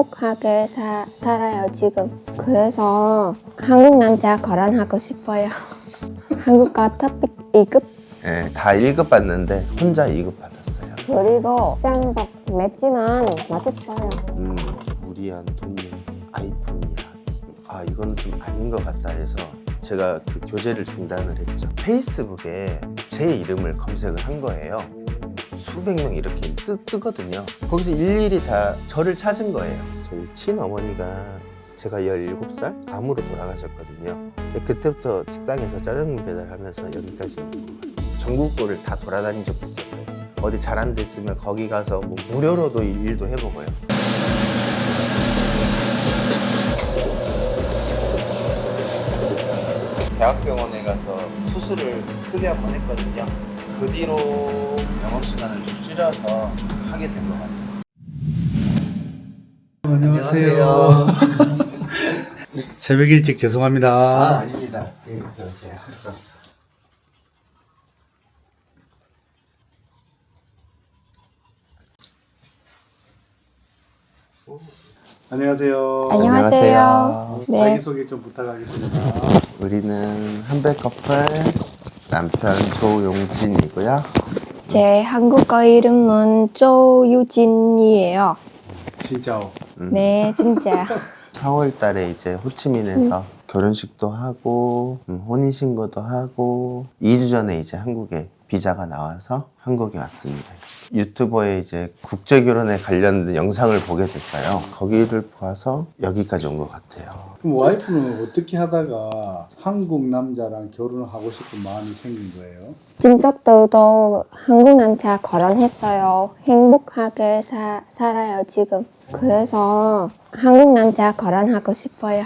행복하게 살아요 지금. 그래서 한국 남자 결혼하고 싶어요. 한국과 토픽 2급. 네, 다 1급 받는데 혼자 2급 받았어요. 그리고 짱박 맵지만 맛있어요. 무리한 돈 얘기, 아이폰 이야기. 아 이건 좀 아닌 것 같다 해서 제가 그 교제를 중단을 했죠. 페이스북에 제 이름을 검색을 한 거예요. 수백 명 이렇게 뜨거든요. 거기서 일일이 다 저를 찾은 거예요. 저희 친어머니가 제가 17살 암으로 돌아가셨거든요. 그때부터 식당에서 짜장면 배달하면서 여기까지 온 거예요. 전국구를 다 돌아다닌 적도 있었어요. 어디 잘한 데 있으면 거기 가서 뭐 무료로도 일도 해보고요. 대학병원에 가서 수술을 크게 한 번 했거든요. 그 뒤로 영업시간을 좀 줄여서 하게 된 것 같아요. 안녕하세요. 새벽 일찍 죄송합니다. 아닙니다. 예, 그러세요. 안녕하세요. 안녕하세요. 네. 자기소개 좀 부탁하겠습니다. 우리는 한배 커플 남편 조용진이고요. 제 한국어 이름은 조유진이에요. 진짜오. 네, 진짜. 4월 달에 이제 호치민에서 결혼식도 하고 혼인신고도 하고 2주 전에 이제 한국에 비자가 나와서 한국에 왔습니다. 유튜버에 이제 국제결혼에 관련된 영상을 보게 됐어요. 거기를 봐서 여기까지 온 것 같아요. 그럼 와이프는 어떻게 하다가 한국 남자랑 결혼을 하고 싶은 마음이 생긴 거예요? 진짜도 한국 남자 결혼했어요. 행복하게 살아요 지금. 그래서 한국 남자 결혼하고 싶어요.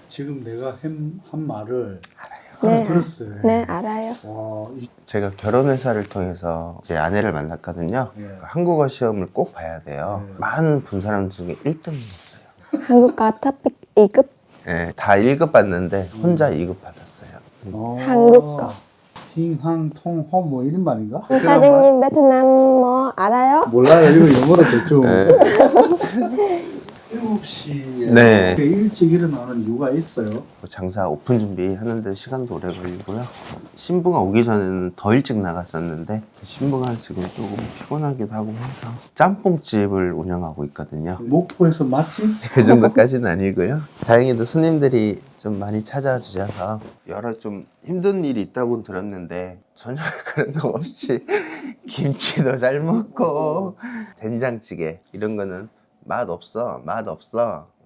지금 내가 한 말을 네. 들었어요. 네, 알아요. 와, 제가 결혼회사를 통해서 제 아내를 만났거든요. 예. 한국어 시험을 꼭 봐야 돼요. 네. 많은 본 사람 중에 1등을 했어요. 한국과 토픽 2급. 네, 다 1급 받는데 혼자 2급 받았어요. 한국어. 흰항통호 뭐 이런 말인가? 사장님 베트남 뭐 알아요? 몰라요. 이거 영어로 대충. 네. 7시에 네. 일찍 일어나는 이유가 있어요. 장사 오픈 준비하는데 시간도 오래 걸리고요. 신부가 오기 전에는 더 일찍 나갔었는데 신부가 지금 조금 피곤하기도 하고 해서 짬뽕집을 운영하고 있거든요. 목포에서 맛집? 그 정도까지는 아니고요. 다행히도 손님들이 좀 많이 찾아주셔서 여러 좀 힘든 일이 있다고 들었는데 전혀 그런 거 없이 김치도 잘 먹고 된장찌개 이런 거는 맛없어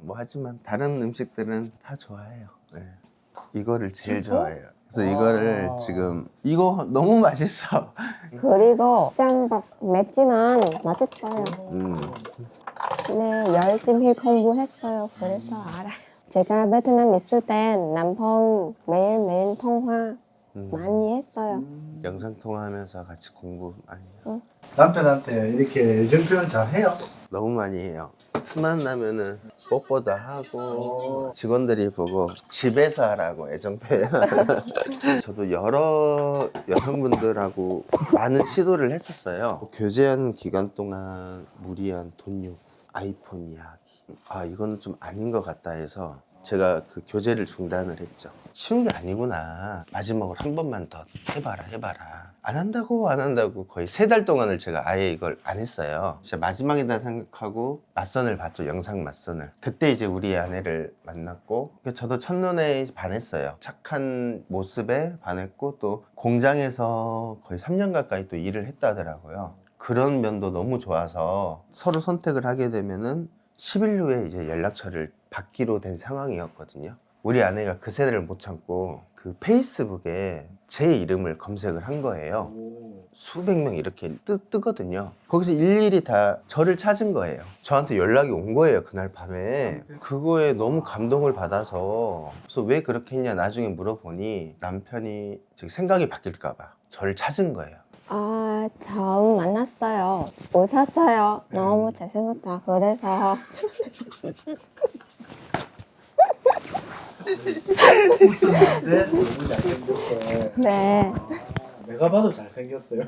뭐 하지만 다른 음식들은 다 좋아해요. 네. 이거를 제일 좋아해요. 그래서 이거를 지금 이거 너무 맛있어. 그리고 짱박 맵지만 맛있어요. 네, 열심히 공부했어요. 그래서 알아요. 제가 베트남 있을 땐 남편 매일매일 통화 많이 했어요. 영상 통화하면서 같이 공부 많이 해요. 남편한테 이렇게 애정 표현 잘 해요? 너무 많이 해요. 틈만 나면은 뽀뽀도 하고 직원들이 보고 집에서 하라고 애정 표현. 저도 여러 여성분들하고 많은 시도를 했었어요. 교제하는 기간 동안 무리한 돈 요구, 아이폰 이야기. 아 이건 좀 아닌 것 같다 해서 제가 그 교제를 중단을 했죠. 쉬운 게 아니구나. 마지막으로 한 번만 더 해봐라. 안 한다고 거의 3달 동안을 제가 아예 이걸 안 했어요. 진짜 마지막이다 생각하고 맞선을 봤죠. 영상 맞선을. 그때 이제 우리 아내를 만났고 저도 첫눈에 반했어요. 착한 모습에 반했고 또 공장에서 거의 3년 가까이 또 일을 했다더라고요. 그런 면도 너무 좋아서 서로 선택을 하게 되면은 10일 후에 이제 연락처를 받기로 된 상황이었거든요. 우리 아내가 그 세대를 못 참고 그 페이스북에 제 이름을 검색을 한 거예요. 수백 명 이렇게 뜨거든요. 거기서 일일이 다 저를 찾은 거예요. 저한테 연락이 온 거예요, 그날 밤에. 그거에 너무 감동을 받아서 그래서 왜 그렇게 했냐 나중에 물어보니 남편이 생각이 바뀔까 봐 저를 찾은 거예요. 아, 처음 만났어요. 웃었어요. 너무 잘생겼다. 그래서 웃었는데 너무 잘생겼어. 네. 내가 봐도 잘생겼어요.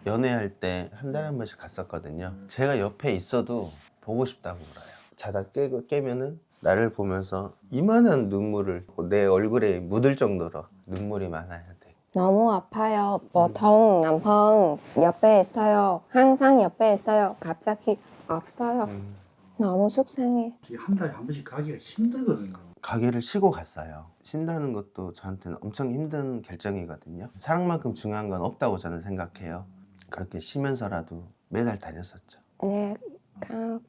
연애할 때 한 달에 한 번씩 갔었거든요. 제가 옆에 있어도 보고 싶다고 울어요. 자다 깨면은 나를 보면서 이만한 눈물을 내 얼굴에 묻을 정도로 눈물이 많아야 돼. 너무 아파요. 보통 남편 옆에 있어요. 항상 옆에 있어요. 갑자기 없어요. 너무 속상해. 한 달에 한 번씩 가기가 힘들거든요. 가게를 쉬고 갔어요. 쉰다는 것도 저한테는 엄청 힘든 결정이거든요. 사랑만큼 중요한 건 없다고 저는 생각해요. 그렇게 쉬면서라도 매달 다녔었죠. 네,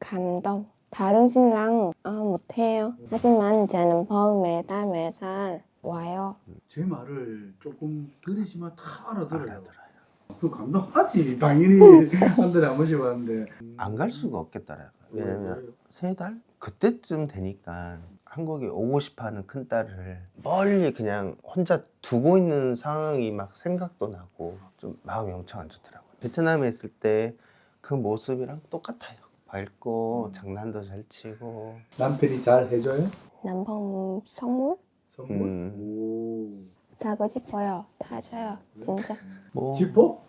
감동. 다른 신랑 못해요. 하지만 제 남편 매달 와요. 제 말을 조금 느리지만 다 알아들어요. 알아들어요. 그 감동하지. 당연히 한 달에 한 번씩 왔는데. 안 갈 수가 없겠더라고요. 왜냐면 3달? 그때쯤 되니까 한국에 오고 싶어하는 큰딸을 멀리 그냥 혼자 두고 있는 상황이 막 생각도 나고 좀 마음이 엄청 안 좋더라고요. 베트남에 있을 때 그 모습이랑 똑같아요. 밝고 장난도 잘 치고. 남편이 잘 해줘요? 남편 선물 선물? 오. 사고 싶어요. 다 줘요. 진짜. 뭐 지퍼?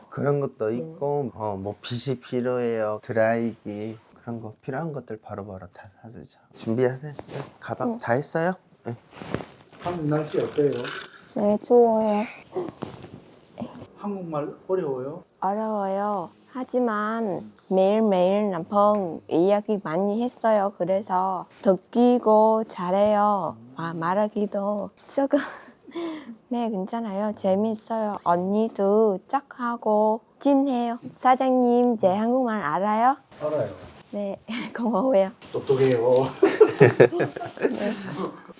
그런 것도 있고 뭐 빗이 필요해요. 드라이기 그런 거 필요한 것들 바로바로 다 사주죠. 준비하세요. 가방 다 했어요? 네. 한국 날씨 어때요? 네, 추워요. 한국말 어려워요? 어려워요. 하지만 매일매일 남편 이야기 많이 했어요. 그래서 듣기고 잘해요. 말하기도 조금 네, 괜찮아요. 재밌어요. 언니도 착하고 찐해요. 사장님, 제 한국말 알아요? 알아요. 네, 고마워요. 똑똑해요.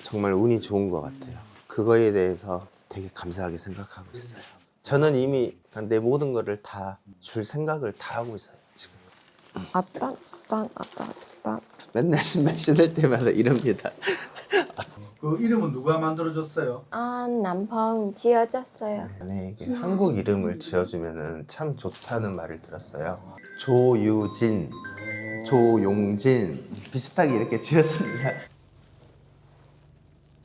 정말 운이 좋은 것 같아요. 그거에 대해서 되게 감사하게 생각하고 있어요. 저는 이미 내 모든 거를 다 줄 생각을 다 하고 있어요, 지금. 어떤. 맨날 신발 신을 때마다 이럽니다. 그 이름은 누가 만들어줬어요? 남편 지어줬어요. 만약에 한국 이름을 지어주면 참 좋다는 말을 들었어요. 조유진, 조용진 비슷하게 이렇게 지었습니다.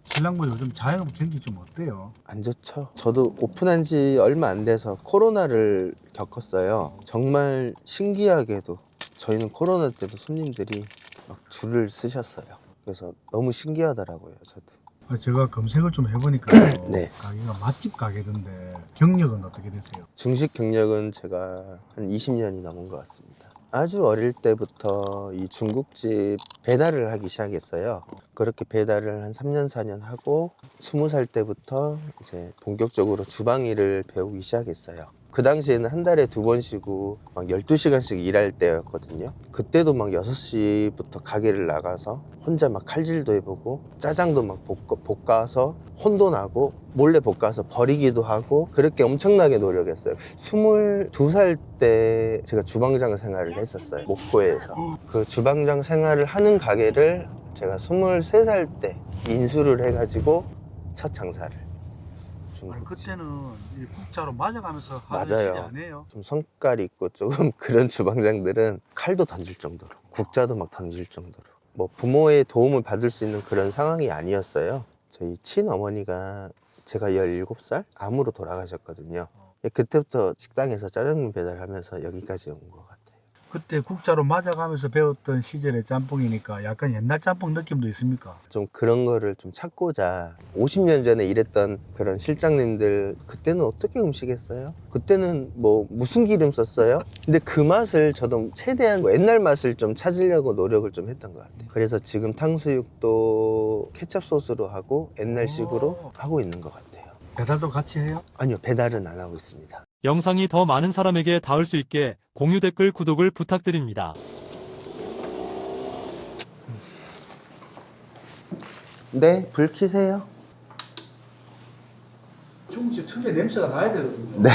신랑분 요즘 자영업 경기 좀 어때요? 안 좋죠. 저도 오픈한 지 얼마 안 돼서 코로나를 겪었어요. 정말 신기하게도 저희는 코로나 때도 손님들이 막 줄을 쓰셨어요. 그래서 너무 신기하더라고요, 저도. 제가 검색을 좀 해보니까요. 네. 가게가 맛집 가게던데 경력은 어떻게 되세요? 중식 경력은 제가 한 20년이 넘은 것 같습니다. 아주 어릴 때부터 이 중국집 배달을 하기 시작했어요. 그렇게 배달을 한 3년, 4년 하고 20살 때부터 이제 본격적으로 주방 일을 배우기 시작했어요. 그 당시에는 한 달에 2번 쉬고 막 12시간씩 일할 때였거든요. 그때도 막 6시부터 가게를 나가서 혼자 막 칼질도 해보고 짜장도 막 볶아서 혼도 나고 몰래 볶아서 버리기도 하고 그렇게 엄청나게 노력했어요. 22살 때 제가 주방장 생활을 했었어요. 목포에서. 그 주방장 생활을 하는 가게를 제가 23살 때 인수를 해가지고 첫 장사를 아니, 그때는 이 국자로 맞아가면서 하는 맞아요. 시대 아니에요? 좀 성깔 있고 조금 그런 주방장들은 칼도 던질 정도로 국자도 막 던질 정도로 뭐 부모의 도움을 받을 수 있는 그런 상황이 아니었어요. 저희 친어머니가 제가 17살 암으로 돌아가셨거든요. 그때부터 식당에서 짜장면 배달하면서 여기까지 온 것 같아요. 그때 국자로 맞아가면서 배웠던 시절의 짬뽕이니까 약간 옛날 짬뽕 느낌도 있습니까? 좀 그런 거를 좀 찾고자 50년 전에 일했던 그런 실장님들 그때는 어떻게 음식했어요? 그때는 뭐 무슨 기름 썼어요? 근데 그 맛을 저도 최대한 옛날 맛을 좀 찾으려고 노력을 좀 했던 것 같아요. 그래서 지금 탕수육도 케찹 소스로 하고 옛날식으로 하고 있는 것 같아요. 배달도 같이 해요? 아니요, 배달은 안 하고 있습니다. 영상이 더 많은 사람에게 닿을 수 있게 공유 댓글 구독을 부탁드립니다. 네, 불 켜세요. 중국집 특유의 냄새가 나야 되거든요. 네.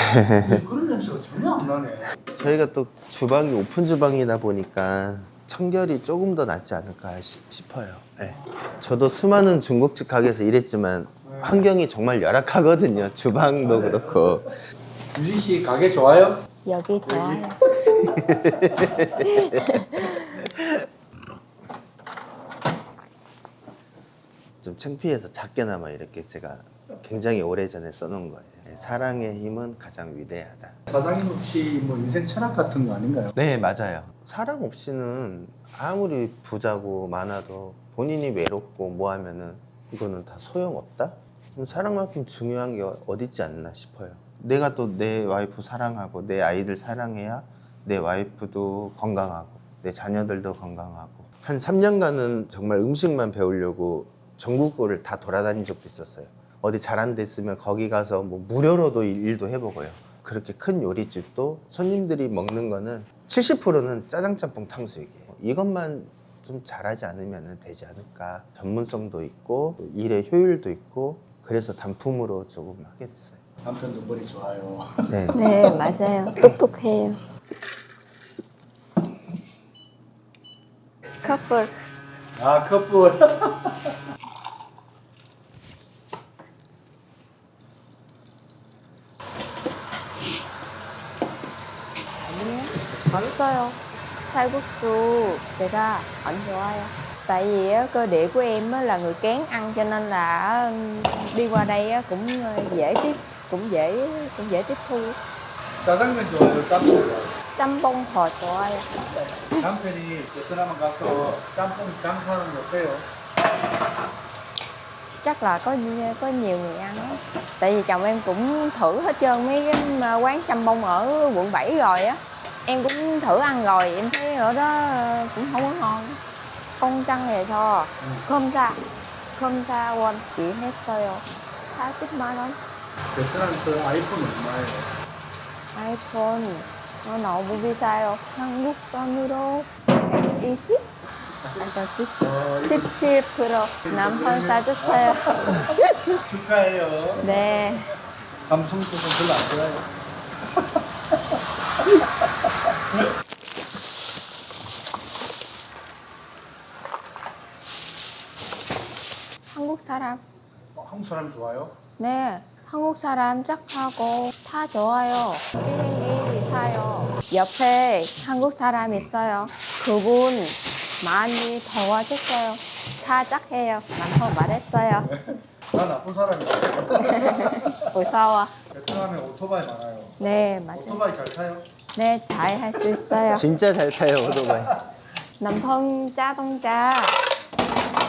근데 그런 냄새가 전혀 안 나네. 저희가 또 주방이 오픈 주방이다 보니까 청결이 조금 더 낫지 않을까 싶어요. 네. 저도 수많은 중국집 가게에서 일했지만 환경이 정말 열악하거든요. 주방도 그렇고. 유진 씨 가게 좋아요? 여기 좋아요. 좀 창피해서 작게나마 이렇게 제가 굉장히 오래전에 써놓은 거예요. 사랑의 힘은 가장 위대하다. 사장님 혹시 뭐 인생 철학 같은 거 아닌가요? 네, 맞아요. 사랑 없이는 아무리 부자고 많아도 본인이 외롭고 뭐 하면은 이거는 다 소용없다? 사랑만큼 중요한 게 어디 있지 않나 싶어요. 내가 또 내 와이프 사랑하고 내 아이들 사랑해야 내 와이프도 건강하고 내 자녀들도 건강하고. 한 3년간은 정말 음식만 배우려고 전국을 다 돌아다닌 적도 있었어요. 어디 잘한 데 있으면 거기 가서 뭐 무료로도 일도 해보고요. 그렇게 큰 요리집도 손님들이 먹는 거는 70%는 짜장, 짬뽕, 탕수육이에요. 이것만 좀 잘하지 않으면 되지 않을까. 전문성도 있고 일의 효율도 있고 그래서 단품으로 조금 하게 됐어요. 남편도 머리 좋아요. 네. 네, 맞아요. 똑똑해요. 커플. 아 커플. 맛있어요. 쌀국수 제가 안 좋아요. Tại vì á, cơ địa của em á, là người kén ăn cho nên là đi qua đây á, cũng dễ tiếp thu. 짜장면 좋아요? 짬뽕 좋아요? 짬뽕 더 좋아요. 남편이 베트남 가서 짬뽕 장사하는 거 어때요? Chắc là có nhiều người ăn á. Tại vì chồng em cũng thử hết trơn mấy cái quán chăm bông ở quận 7 rồi á. Em cũng thử ăn rồi, em thấy ở đó cũng không có ngon. 공장에서 검사 원기 했어요. 40만 원. 베트남에서 아이폰 얼마예요? 아이폰 너무 비싸요. 한국 돈으로 120? 아까 17% 남편 사줬어요. 축하해요. 네. 삼성 쪽은 별로 안 좋아요. 한국 사람. 한국 사람 좋아요? 네. 한국 사람 착하고 다 좋아요. 비행기 타요. 옆에 한국 사람 있어요. 그분 많이 도와줬어요. 다 착해요. 남편 말했어요. 나 나쁜 사람이에요. 무서워. 베트남에 오토바이 많아요. 네, 맞아요. 오토바이 잘 타요? 네, 잘 할 수 있어요. 진짜 잘 타요, 오토바이. 남편 자동차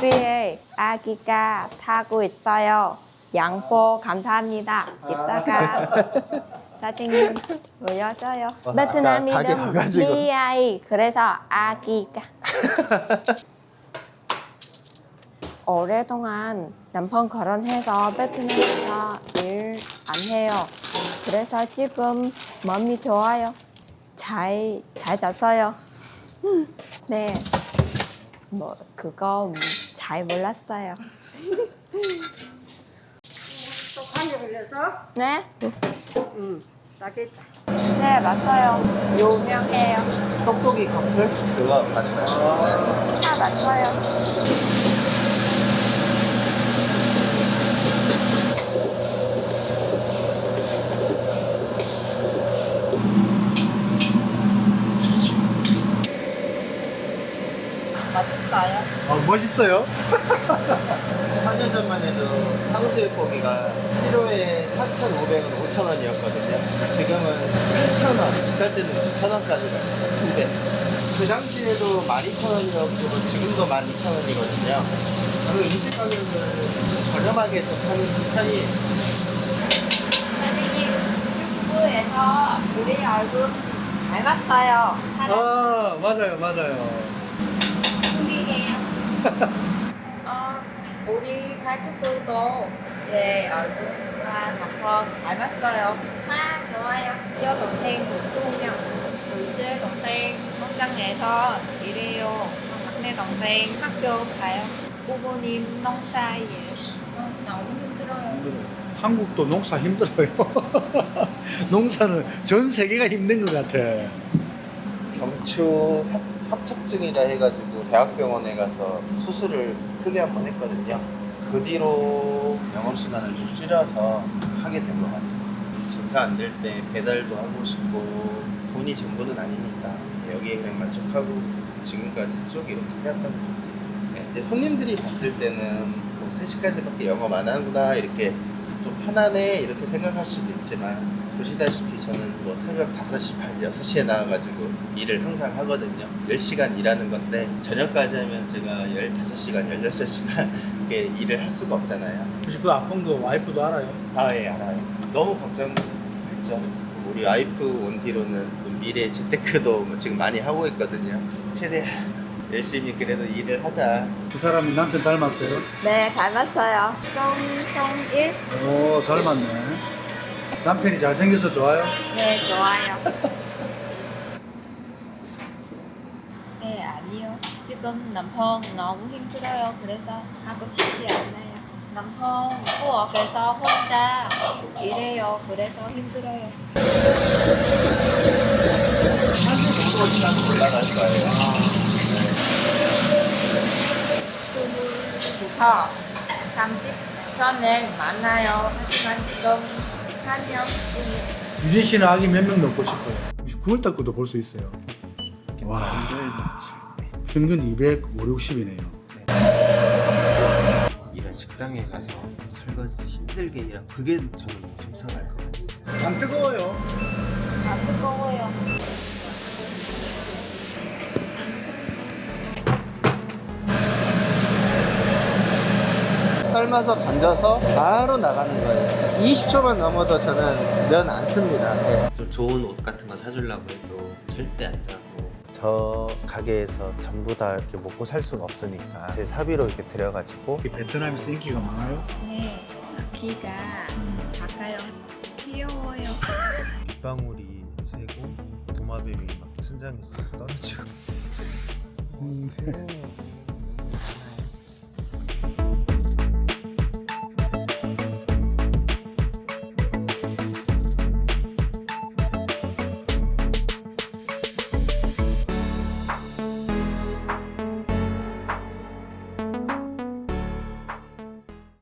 뒤에 아기가 타고 있어요. 양보 감사합니다. 이따가 사진 보여줘요. 베트남 가게 이름 가가지고. BI 그래서 아기가. 오랫동안 남편 결혼해서 베트남에서 일 안 해요. 그래서 지금 몸이 좋아요. 잘 잤어요. 네. 뭐 그거 잘 몰랐어요. 네? 네, 맞아요. 유명해요. 똑똑이 커플? 그거 봤어요. 다 맞아요. 맛있어요? 멋있어요? 4년 전만 해도 탕수육 고기가 키로에 4,500원, 5,000원이었거든요. 지금은 8,000원, 비쌀 때는 9,000원까지 가요. 근데 그 당시에도 12,000원이었고 지금도 12,000원이거든요. 저는 음식 가격을 저렴하게 좀 사는 편이에요. 선생님, 유튜브에서 우리 얼굴 닮았어요. 아 맞아요. 숨기게요. 우리 가족들도 제 얼굴과 남편 닮았어요. 좋아요. 여동생 2명. 둘째 동생 농장에서 일해요. 막내 동생 학교 가요. 부모님 농사예요. 너무 힘들어요. 한국도 농사 힘들어요. 농사는 전 세계가 힘든 것 같아. 경추 협착증이라 해가지고 대학병원에 가서 수술을 크게 한번 했거든요. 그 뒤로 영업시간을 좀 줄여서 하게 된 것 같아요. 장사 안 될 때 배달도 하고 싶고 돈이 전부는 아니니까 여기에 그냥 만족하고 지금까지 쭉 이렇게 해왔던 것 같아요. 네, 근데 손님들이 봤을 때는 뭐 3시까지밖에 영업 안 하는구나 이렇게 좀 편안해 이렇게 생각할 수도 있지만 보시다시피 저는 뭐 새벽 5시 반, 6시에 나와가지고 일을 항상 하거든요. 10시간 일하는 건데 저녁까지 하면 제가 15시간, 16시간 이렇게 일을 할 수가 없잖아요. 혹시 그 아픈 거 와이프도 알아요? 아, 예, 알아요. 너무 걱정했죠. 우리 와이프 원피로는 미래 재테크도 뭐 지금 많이 하고 있거든요. 최대한 열심히 그래도 일을 하자. 그 사람이 남편 닮았어요? 네, 닮았어요. 정성일? 오, 닮았네. 남편이 잘생겨서 좋아요? 네, 좋아요. 네, 아니요. 지금 남편 너무 힘들어요. 그래서 하고 싶지 않아요. 남편 부엌에서 혼자 일해요. 그래서 힘들어요. 사실 정도 시간 올라갈 거예요. 20부터 30 전에 만나요. 하지만 지금 4년 중에 유진 씨는 아기 몇 명 넣고 싶어요? 9월 달거도 볼 수 있어요. 와, 평균 200, 5, 60이네요. 이런 식당에 가서 설거지 힘들게 일하고 그게 저는 너무 속상할 것 같아요. 안 뜨거워요. 안 뜨거워요. 삶아서 건져서 바로 나가는 거예요. 20초만 넘어도 저는 면 안 씁니다. 네. 좀 좋은 옷 같은 거 사주려고 해도 절대 안 사고 저 가게에서 전부 다 이렇게 먹고 살 수가 없으니까 제 사비로 이렇게 들여가지고 베트남에서 인기가 많아요? 네, 아기가 작아요. 귀여워요. 빗방울이 새고 도마뱀이 막 천장에서 떨어지고